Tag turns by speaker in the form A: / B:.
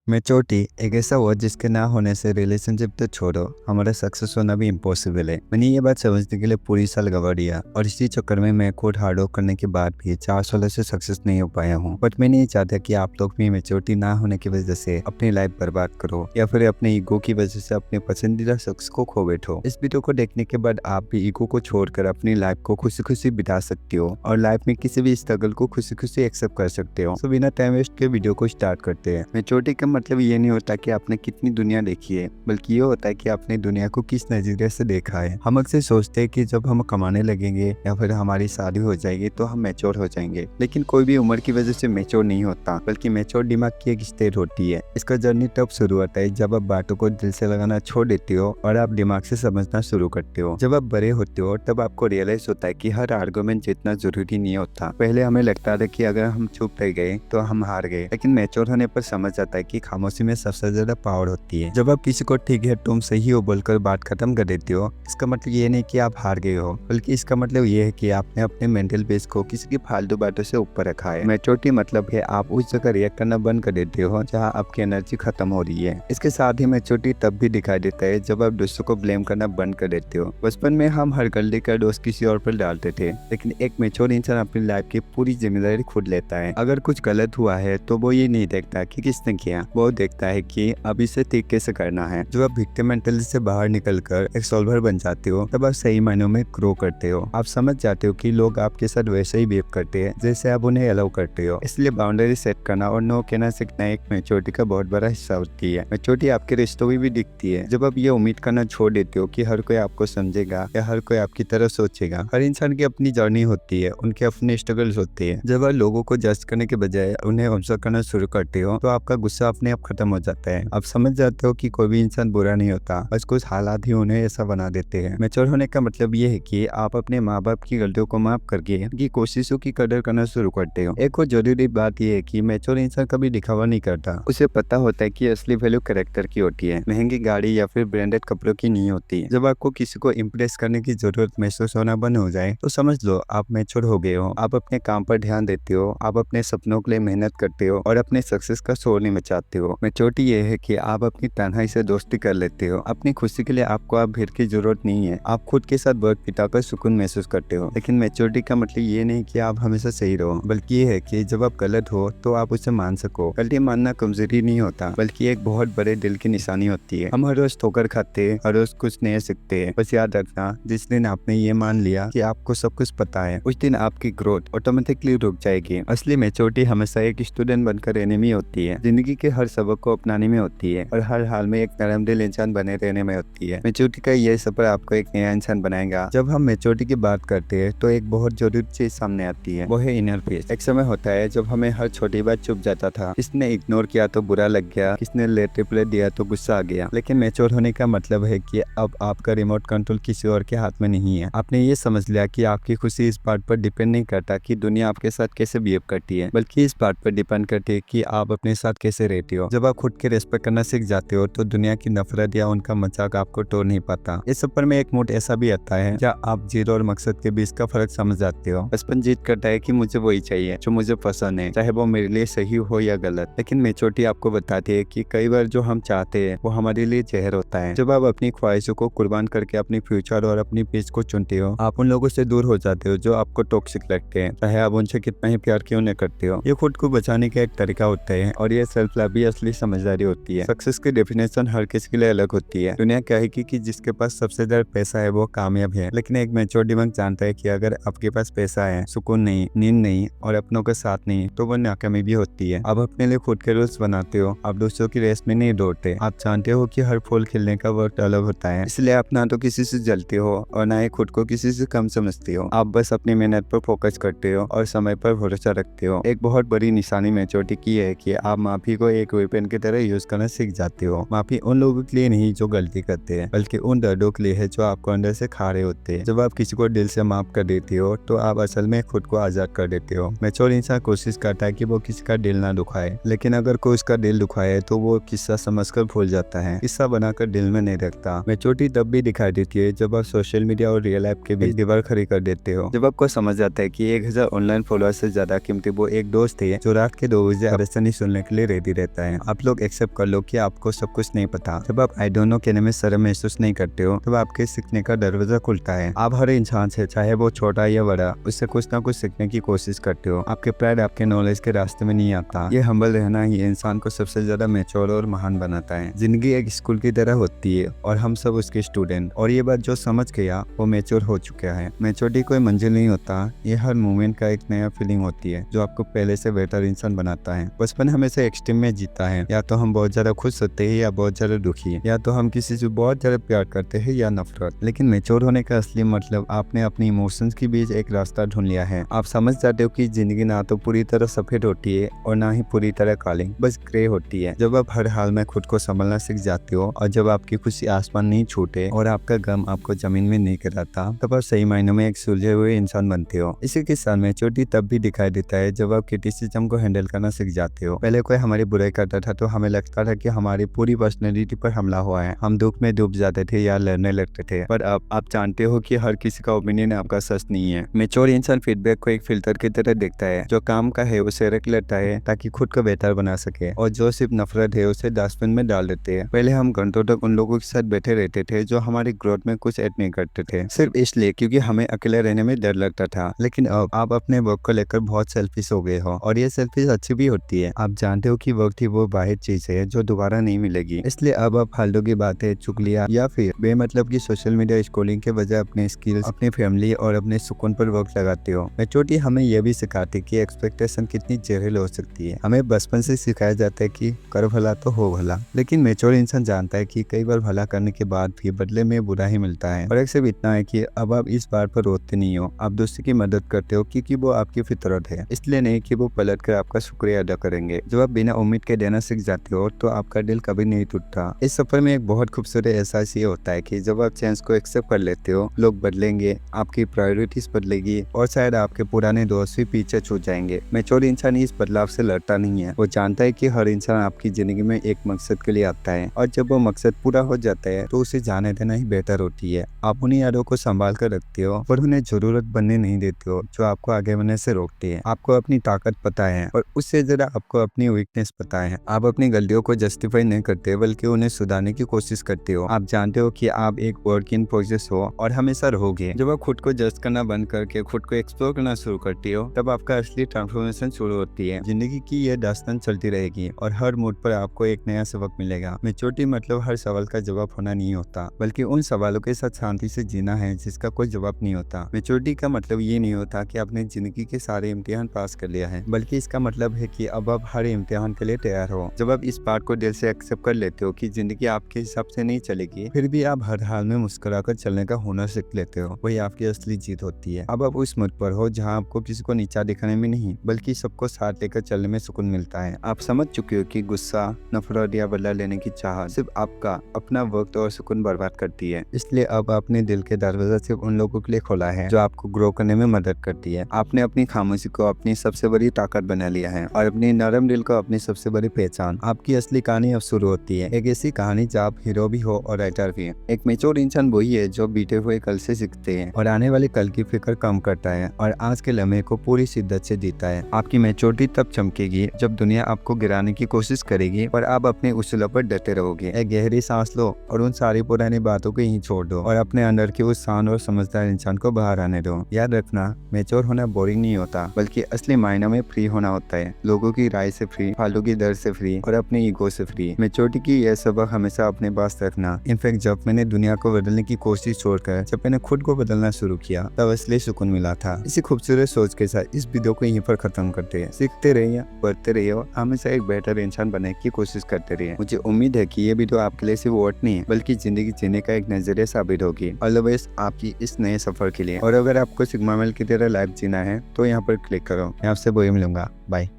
A: Maturity एक ऐसा word जिसके ना होने से रिलेशनशिप तो छोड़ो, हमारा सक्सेस होना भी इम्पॉसिबल है। मैंने ये बात समझने के लिए पूरी साल गंवा दिया और इसी चक्कर में मैं खुद हार्ड वर्क करने के बाद भी 4 सालों से सक्सेस नहीं हो पाया हूँ। बट मैं नहीं चाहता कि आप लोग भी मैच्योरिटी ना होने की वजह से अपनी लाइफ बर्बाद करो या फिर अपने ईगो की वजह से अपने पसंदीदा शख्स को खो बैठो। इस वीडियो को देखने के बाद आप भी ईगो को छोड़कर अपनी लाइफ को खुशी खुशी बिता सकते हो और लाइफ में किसी भी स्ट्रगल को खुशी खुशी एक्सेप्ट कर सकते हो। तो बिना टाइम वेस्ट के वीडियो को स्टार्ट करते हैं। मैच्योरिटी का मतलब ये नहीं होता कि आपने कितनी दुनिया देखी है, बल्कि ये होता है कि आपने दुनिया को किस नजरिए से देखा है। हम अक्सर सोचते हैं कि जब हम कमाने लगेंगे या फिर हमारी शादी हो जाएगी तो हम मैच्योर हो जाएंगे, लेकिन कोई भी उम्र की वजह से मैच्योर नहीं होता, बल्कि मैच्योर दिमाग की एक स्टेट होती है। इसका जर्नी तब शुरू होता है जब आप बातों को दिल से लगाना छोड़ देते हो और आप दिमाग से समझना शुरू करते हो। जब आप बड़े होते हो तब आपको रियलाइज होता है कि हर आर्गुमेंट जितना जरूरी नहीं होता। पहले हमें लगता था कि अगर हम चुप रह गए तो हम हार गए, लेकिन मैच्योर होने पर समझ आता है कि खामोशी में सबसे ज्यादा पावर होती है। जब आप किसी को ठीक है तुम सही हो बोलकर बात खत्म कर देते हो, इसका मतलब ये नहीं कि आप हार गए हो, बल्कि इसका मतलब ये है कि आपने अपने मेंटल बेस को किसी की फालतू बातों से ऊपर रखा है। मैच्योरिटी मतलब है आप उस जगह रिएक्ट करना बंद कर देते हो जहाँ आपकी एनर्जी खत्म हो रही है। इसके साथ ही मैच्योरिटी तब भी दिखाई देता है जब आप दूसरों को ब्लेम करना बंद कर देते हो। बचपन में हम हर गलती का दोष किसी और पर डालते थे, लेकिन एक मैच्योर इंसान अपनी लाइफ की पूरी जिम्मेदारी खुद लेता है। अगर कुछ गलत हुआ है तो वो ये नहीं देखता कि किसने किया, वो देखता है कि अब इसे ठीक कैसे करना है। जब आप विक्टिम मेंटालिटी से बाहर निकलकर एक सॉल्वर बन जाते हो तब आप सही मायनों में ग्रो करते हो। आप समझ जाते हो कि लोग आपके साथ वैसे ही बिहेव करते हैं जैसे आप उन्हें अलाउ करते हो। इसलिए बाउंड्री सेट करना और नो कहना सीखना एक मैच्योरिटी का बहुत बड़ा हिस्सा होती है। मैच्योरिटी आपके रिश्तों में भी दिखती है जब आप ये उम्मीद करना छोड़ देते हो कि हर कोई आपको समझेगा या हर कोई आपकी तरह सोचेगा। हर इंसान की अपनी जर्नी होती है, उनके अपने स्ट्रगल्स होते हैं। जब आप लोगों को जज करने के बजाय उन्हें ऑब्जर्व करना शुरू करते हो तो आपका गुस्सा अपने आप खत्म हो जाता है। आप समझ जाते हो कि कोई भी इंसान बुरा नहीं होता, बस कुछ हालात ही उन्हें ऐसा बना देते हैं। मैच्योर होने का मतलब ये है कि आप अपने माँ बाप की गलतियों को माफ करके उनकी कोशिशों की कदर करना शुरू करते हो। एक और जरूरी बात यह है कि मैच्योर इंसान कभी दिखावा नहीं करता। उसे पता होता है कि असली वैल्यू कैरेक्टर की होती है, महंगी गाड़ी या फिर ब्रांडेड कपड़ों की नहीं होती। जब आपको किसी को इम्प्रेस करने की जरूरत महसूस होना बंद हो जाए तो समझ लो आप मैच्योर हो गए हो। आप अपने काम पर ध्यान देते हो, आप अपने सपनों के लिए मेहनत करते हो और अपने सक्सेस का शोर नहीं मचाते हो। मैच्योरिटी ये है कि आप अपनी तन्हाई से दोस्ती कर लेते हो। अपनी खुशी के लिए आपको आप भीड़ की जरूरत नहीं है, आप खुद के साथ वक्त बिताकर सुकून महसूस करते हो। लेकिन मैच्योरिटी का मतलब ये नहीं कि आप हमेशा सही रहो, बल्कि ये है कि जब आप गलत हो तो आप उसे मान सको। गलती मानना कमजोरी नहीं होता, बल्कि एक बहुत बड़े दिल की निशानी होती है। हम हर रोज ठोकर खाते हैं, हर रोज कुछ नया सीखते हैं। बस याद रखना, जिस दिन आपने ये मान लिया कि आपको सब कुछ पता है, उस दिन आपकी ग्रोथ ऑटोमेटिकली रुक जाएगी। असली मैच्योरिटी हमेशा एक स्टूडेंट बनकर रहने में होती है, जिंदगी के हर सबक को अपनाने में होती है और हर हाल में एक नरम दिल इंसान बने रहने में होती है। मैच्योरिटी का ये सफर आपको एक नया इंसान बनाएगा। जब हम मैच्योरिटी की बात करते हैं तो एक बहुत जरूरी चीज सामने आती है, वो है इनर पीस। एक समय होता है जब हमें हर छोटी बात चुप जाता था, किसने इग्नोर किया तो बुरा लग गया, किसने लेट रिप्लाई दिया तो गुस्सा आ गया। लेकिन मैच्योर होने का मतलब है कि अब आपका रिमोट कंट्रोल किसी और के हाथ में नहीं है। आपने ये समझ लिया कि आपकी खुशी इस बात पर डिपेंड नहीं करता कि दुनिया आपके साथ कैसे बिहेव करती है, बल्कि इस बात पर डिपेंड करती है कि आप अपने साथ कैसे रहते हो। जब आप खुद के रेस्पेक्ट करना सीख जाते हो तो दुनिया की नफरत या उनका मजाक आपको तोड़ नहीं पाता। इस सफर में एक मोड ऐसा भी आता है जहाँ आप जीरो और मकसद के बीच का फर्क समझ जाते हो। बचपन जीत करता है कि मुझे वही चाहिए जो मुझे पसंद है, चाहे वो मेरे लिए सही हो या गलत। लेकिन मैच्योरिटी आपको बताती है कि कई बार जो हम चाहते हैं वो हमारे लिए जहर होता है। जब आप अपनी ख्वाहिशों को कुर्बान करके अपनी फ्यूचर और अपनी पीस को चुनते हो, आप उन लोगों से दूर हो जाते हो जो आपको टॉक्सिक लगते हैं, चाहे आप उनसे कितना ही प्यार क्यों न करते हो। ये खुद को बचाने का एक तरीका होता है और ये सेल्फ लव भी असली समझदारी होती है। सक्सेस की डेफिनेशन हर किसी के लिए अलग होती है। दुनिया कहेगी कि जिसके पास सबसे ज्यादा पैसा है वो कामयाब है, लेकिन एक मैच्योर दिमाग जानता है कि अगर आपके पास पैसा है, सुकून नहीं, नींद नहीं और अपनों का साथ नहीं, तो वो नाकामी भी होती है। आप अपने लिए खुद के रूल्स बनाते हो, आप दूसरों की रेस में नहीं दौड़ते। आप जानते हो कि हर फूल खिलने का वक्त अलग होता है, इसलिए आप ना तो किसी से जलते हो और ना ही खुद को किसी से कम समझते हो। आप बस अपनी मेहनत पर फोकस करते हो और समय पर भरोसा रखते हो। एक बहुत बड़ी निशानी मैच्योरिटी की है कि आप माफी को एक वेपन की तरह यूज करना सीख जाते हो। माफी उन लोगों के लिए नहीं जो गलती करते हैं, बल्कि उन दर्दों के लिए है जो आपको अंदर से खा रहे होते हैं। जब आप किसी को दिल से माफ कर देते हो तो आप असल में खुद को आजाद कर देते हो। मैच्योर इंसान कोशिश करता है कि वो किसी का दिल ना दुखाए, लेकिन अगर कोई उसका दिल दुखाए तो वो किस्सा समझकर भूल जाता है, किस्सा बनाकर दिल में नहीं रखता। मैच्योरिटी तब भी दिखाई देती है जब आप सोशल मीडिया और रियल लाइफ के बीच दीवार खड़ी कर देते हो। जब आपको समझ आता है कि 1000 ऑनलाइन फॉलोअर से ज्यादा कीमती वो एक दोस्त है जो रात के 2 बजे परेशानी सुनने के लिए रेडी रहता सकता है। आप लोग एक्सेप्ट कर लो कि आपको सब कुछ नहीं पता। जब आप आई डोंट नो कहने में शर्म महसूस नहीं करते हो तब आपके सीखने का दरवाजा खुलता है। आप हर इंसान से, चाहे वो छोटा या बड़ा, उससे कुछ ना कुछ सीखने की कोशिश करते हो। आपके प्राइड आपके नॉलेज के रास्ते में नहीं आता। ये हम्बल रहना ही इंसान को सबसे ज्यादा मैच्योर और महान बनाता है। जिंदगी एक स्कूल की तरह होती है और हम सब उसके स्टूडेंट। और ये बात जो समझ गया वो मैच्योर हो चुका है। मैच्योरिटी कोई मंजिल नहीं होता, ये हर मोमेंट का एक नया फीलिंग होती है जो आपको पहले से बेहतर इंसान बनाता है। बचपन हमेशा एक्सट्रीम में जीता है, या तो हम बहुत ज्यादा खुश होते हैं या बहुत ज्यादा दुखी, या तो हम किसी से बहुत ज्यादा प्यार करते हैं या नफरत। लेकिन मैच्योर होने का असली मतलब आपने अपनी इमोशंस के बीच एक रास्ता ढूंढ लिया है। आप समझ जाते हो कि जिंदगी ना तो पूरी तरह सफेद होती है और ना ही पूरी तरह काली, बस ग्रे होती है। जब आप हर हाल में खुद को संभालना सीख जाते हो और जब आपकी खुशी आसमान नहीं छूटे और आपका गम आपको जमीन में नहीं गिराता, तब आप सही मायनों में एक सुलझे हुए इंसान बनते हो। इसी के साथ मैच्योरिटी तब भी दिखाई देता है जब आप क्रिटिसिज्म को हैंडल करना सीख जाते हो। पहले कोई हमारी बुराई करता था तो हमें लगता था कि हमारी पूरी पर्सनैलिटी पर हमला हुआ है। हम दुख में डूब जाते थे या लड़ने लगते थे। पर अब आप जानते हो कि हर किसी का ओपिनियन आपका सच नहीं है। मैच्योर इंसान फीडबैक को एक फिल्टर की तरह देखता है। जो काम का है उसे रख लेता है ताकि खुद को बेहतर बना सके, और जो सिर्फ नफरत है उसे डस्टबिन में डाल देते हैं। पहले हम घंटों तक उन लोगों के साथ बैठे रहते थे जो हमारी ग्रोथ में कुछ ऐड नहीं करते थे, सिर्फ इसलिए क्योंकि हमें अकेले रहने में डर लगता था। लेकिन अब आप अपने वर्क को लेकर बहुत सेल्फिश हो गए हो, और ये सेल्फिश अच्छी भी होती है। आप जानते हो कि वक्त ही वो वाहिद चीज है जो दोबारा नहीं मिलेगी। इसलिए अब आप फालतू की बातें, चुगलियां या फिर बेमतलब की सोशल मीडिया स्क्रॉलिंग के बजाय अपने स्किल्स, अपनी फैमिली और अपने सुकून पर वक्त लगाते हो। मैच्योरिटी हमें यह भी सिखाती कि एक्सपेक्टेशन कितनी जहरील हो सकती है। हमें बचपन से सिखाया जाता है कि कर भला तो हो भला, लेकिन मैच्योर इंसान जानता है कि कई बार भला करने के बाद भी बदले में बुरा ही मिलता है। और एक सिर्फ इतना है कि अब आप इस बात पर रोते नहीं हो, आप दूसरे की मदद करते हो क्योंकि वो आपकी फितरत है, इसलिए नहीं कि वो पलट कर आपका शुक्रिया अदा करेंगे। जब आप बिना उम्मीद के देना सीख जाते हो तो आपका दिल कभी नहीं टूटता। इस सफर में एक बहुत खूबसूरत एहसास ये होता है कि जब आप चेंज को एक्सेप्ट कर लेते हो, लोग बदलेंगे, आपकी प्रायोरिटीज बदलेगी और शायद आपके पुराने दोस्त भी पीछे छूट जाएंगे। मैच्योर इंसान इस बदलाव से लड़ता नहीं है। वो जानता है कि हर इंसान आपकी जिंदगी में एक मकसद के लिए आता है, और जब वो मकसद पूरा हो जाता है तो उसे जाने देना ही बेहतर होती है। आप उन्हीं यादों को संभाल कर रखते हो पर उन्हें जरूरत बनने नहीं देते हो जो आपको आगे बढ़ने से रोकती है। आपको अपनी ताकत पता है और उससे ज्यादा आपको अपनी वीकनेस पता है। आप अपनी गलतियों को जस्टिफाई नहीं करते बल्कि उन्हें सुधारने की कोशिश करते हो। आप जानते हो कि आप एक वर्क इन प्रोग्रेस हो और हमेशा रहोगे। जब आप खुद को जज करना बंद करके खुद को एक्सप्लोर करना शुरू करती हो, तब आपका असली ट्रांसफॉर्मेशन शुरू होती है। जिंदगी की यह दास्तान चलती रहेगी और हर मूड पर आपको एक नया सबक मिलेगा। मैच्योरिटी मतलब हर सवाल का जवाब होना नहीं होता, बल्कि उन सवालों के साथ शांति से जीना है जिसका कोई जवाब नहीं होता। मैच्योरिटी का मतलब ये नहीं होता कि आपने जिंदगी के सारे इम्तिहान पास कर लिया है, बल्कि इसका मतलब है कि अब आप हर इम्तिहान के लिए तैयार हो। जब आप इस बात को दिल से एक्सेप्ट कर लेते हो कि जिंदगी आपके हिसाब से नहीं चलेगी, फिर भी आप हर हाल में मुस्कुराकर चलने का हुनर सीख लेते हो, वही आपकी असली जीत होती है। अब आप उस मुझ पर हो जहाँ आपको किसी को नीचा दिखाने में नहीं बल्कि सबको साथ लेकर चलने में सुकून मिलता है। आप समझ चुके हो कि गुस्सा, नफरत या बदला लेने की चाहत सिर्फ आपका अपना वक्त और सुकून बर्बाद करती है। इसलिए अब अपने दिल के दरवाजा सिर्फ उन लोगों के लिए खोला है जो आपको ग्रो करने में मदद करती है। आपने अपनी खामोशी को अपनी सबसे बड़ी ताकत बना लिया है और अपनी नरम दिल को अपनी सबसे बड़ी पहचान। आपकी असली कहानी अब शुरू होती है, एक ऐसी कहानी जहाँ आप हीरो भी हो और राइटर भी। एक मैच्योर इंसान वही है जो बीते हुए कल से सीखते हैं और आने वाले कल की फिक्र कम करता है और आज के लम्हे को पूरी शिद्दत से जीता है। आपकी मैच्योरिटी तब चमकेगी जब दुनिया आपको गिराने की कोशिश करेगी पर आप अपने उसूलों पर डटे रहोगे। एक गहरी सांस लो और उन सारी पुरानी बातों को यहीं छोड़ दो और अपने अंदर के उस शांत और समझदार इंसान को बाहर आने दो। याद रखना, मैच्योर होना बोरिंग नहीं होता बल्कि असली मायने में फ्री होना होता है। लोगों की राय से फ्री, फालतू की दर्द से फ्री और अपने ईगो से फ्री। मैच्योरिटी की यह सबक हमेशा अपने पास रखना। इनफैक्ट जब मैंने दुनिया को बदलने की कोशिश छोड़कर जब मैंने खुद को बदलना शुरू किया तब असली सुकून मिला था। इसी खूबसूरत सोच के साथ इस वीडियो को यहीं पर खत्म करते हैं। सीखते रहिए, बढ़ते रहिए और हमेशा एक बेहतर इंसान बनने की कोशिश करते रहिए। मुझे उम्मीद है कि ये वीडियो आपके लिए सिर्फ वोट नहीं है बल्कि जिंदगी जीने का एक नजरिया साबित होगी। ऑल द बेस्ट आपकी इस नए सफर के लिए। और अगर आपको सिग्मा मेल की तरह लाइफ जीना है तो यहाँ पर क्लिक करो। मैं आपसे वही मिलूंगा। बाय।